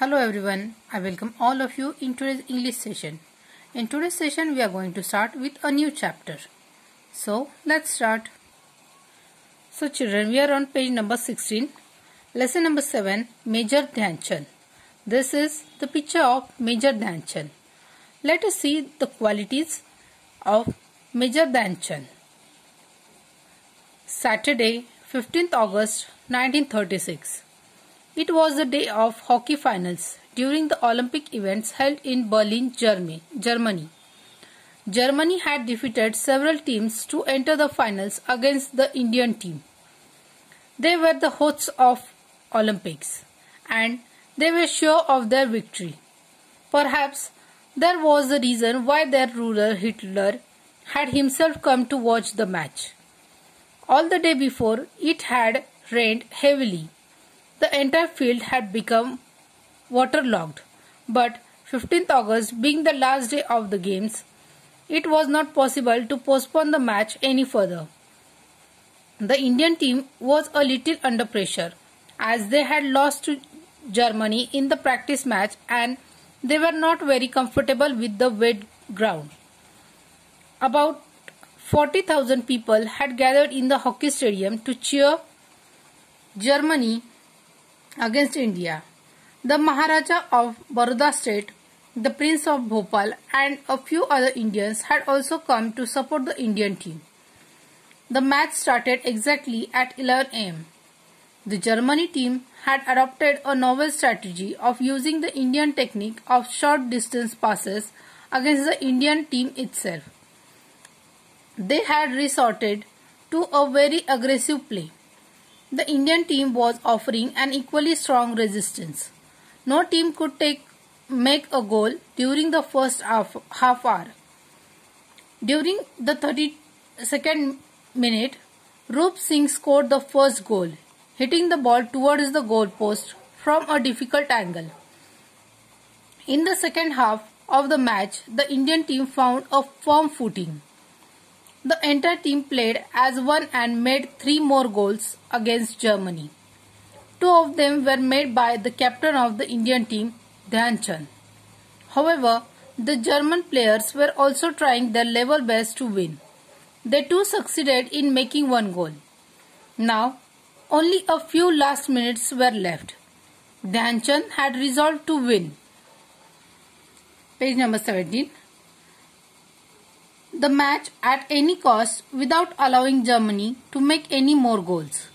Hello everyone, I welcome all of you in today's English session. In today's session we are going to start with a new chapter. So let's start. So children, we are on page number 16, lesson number 7, Major Dhyan Chand. This is the picture of Major Dhyan Chand. Let us see the qualities of Major Dhyan Chand. Saturday, 15th August 1936. It was the day of hockey finals during the Olympic events held in Berlin, Germany. Germany had defeated several teams to enter the finals against the Indian team. They were the hosts of Olympics and they were sure of their victory. Perhaps there was a reason why their ruler Hitler had himself come to watch the match. All the day before, it had rained heavily. The entire field had become waterlogged, but 15th August being the last day of the games, it was not possible to postpone the match any further. The Indian team was a little under pressure as they had lost to Germany in the practice match and they were not very comfortable with the wet ground. About 40,000 people had gathered in the hockey stadium to cheer Germany against India. The Maharaja of Baroda state, the Prince of Bhopal and a few other Indians had also come to support the Indian team. The match started exactly at 11 am. The Germany team had adopted a novel strategy of using the Indian technique of short distance passes against the Indian team itself. They had resorted to a very aggressive play. The Indian team was offering an equally strong resistance. No team could make a goal during the first half hour. During the 32nd minute, Rup Singh scored the first goal, hitting the ball towards the goal post from a difficult angle. In the second half of the match, the Indian team found a firm footing. The entire team played as one and made 3 more goals against Germany. 2 of them were made by the captain of the Indian team, Dhyan Chand. However, the German players were also trying their level best to win. They too succeeded in making 1 goal. Now, only a few last minutes were left. Dhyan Chand had resolved to win. Page number 17. The match at any cost without allowing Germany to make any more goals.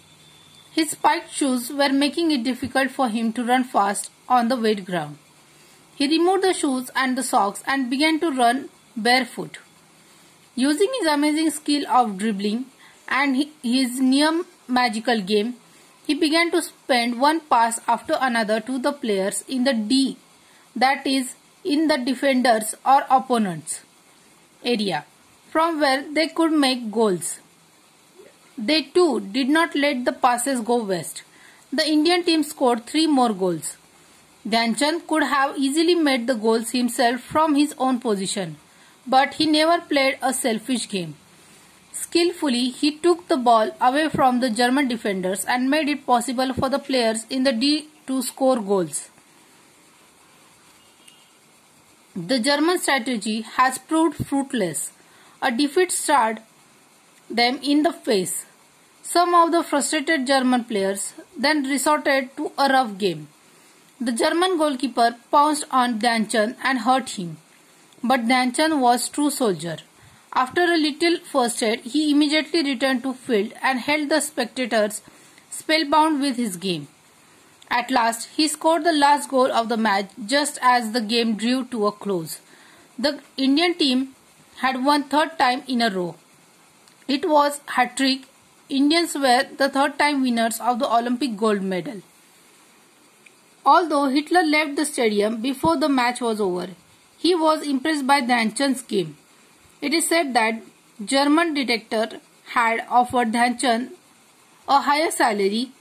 His spiked shoes were making it difficult for him to run fast on the wet ground. He removed the shoes and the socks and began to run barefoot. Using his amazing skill of dribbling and his near magical game, he began to spend one pass after another to the players in the D, that is, in the defenders or opponents area, from where they could make goals. They too did not let the passes go west. The Indian team scored 3 more goals. Dhyan Chand could have easily made the goals himself from his own position, but he never played a selfish game. Skillfully, he took the ball away from the German defenders and made it possible for the players in the D to score goals. The German strategy has proved fruitless. A defeat stared them in the face. Some of the frustrated German players then resorted to a rough game. The German goalkeeper pounced on Dhyan Chand and hurt him. But Dhyan Chand was a true soldier. After a little first aid, he immediately returned to field and held the spectators spellbound with his game. At last, he scored the last goal of the match just as the game drew to a close. The Indian team had won 3rd time in a row. It was hat-trick. Indians were the 3rd time winners of the Olympic gold medal. Although Hitler left the stadium before the match was over, he was impressed by Dhyan Chand's game. It is said that German dictator had offered Dhyan Chand a higher salary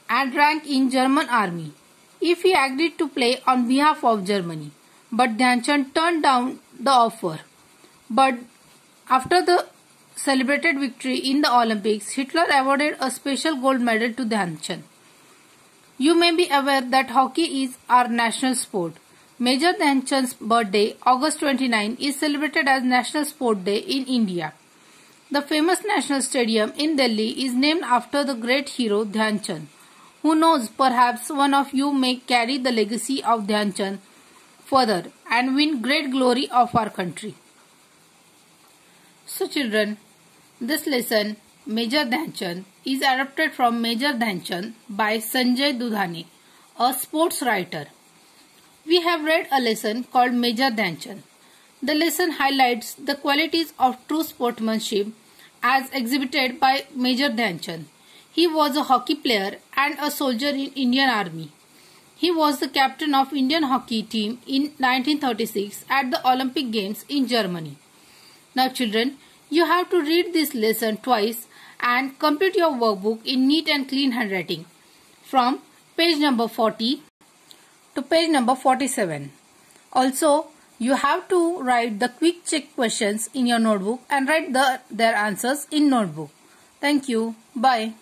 and rank in German army if he agreed to play on behalf of Germany. But Dhyan Chand turned down the offer. But after the celebrated victory in the Olympics, Hitler awarded a special gold medal to Dhyan Chand. You may be aware that hockey is our national sport. Major Dhyan Chand's birthday, August 29, is celebrated as National Sport Day in India. The famous National Stadium in Delhi is named after the great hero Dhyan Chand. Who knows, perhaps one of you may carry the legacy of Dhyan Chand further and win great glory of our country. So children, this lesson Major Dhyan Chand is adapted from Major Dhyan Chand by Sanjay Dudhani, a sports writer. We have read a lesson called Major Dhyan Chand. The lesson highlights the qualities of true sportsmanship as exhibited by Major Dhyan Chand. He was a hockey player and a soldier in Indian Army. He was the captain of Indian hockey team in 1936 at the Olympic Games in Germany. Now children, you have to read this lesson twice and complete your workbook in neat and clean handwriting from page number 40 to page number 47. Also, you have to write the quick check questions in your notebook and write their answers in notebook. Thank you. Bye.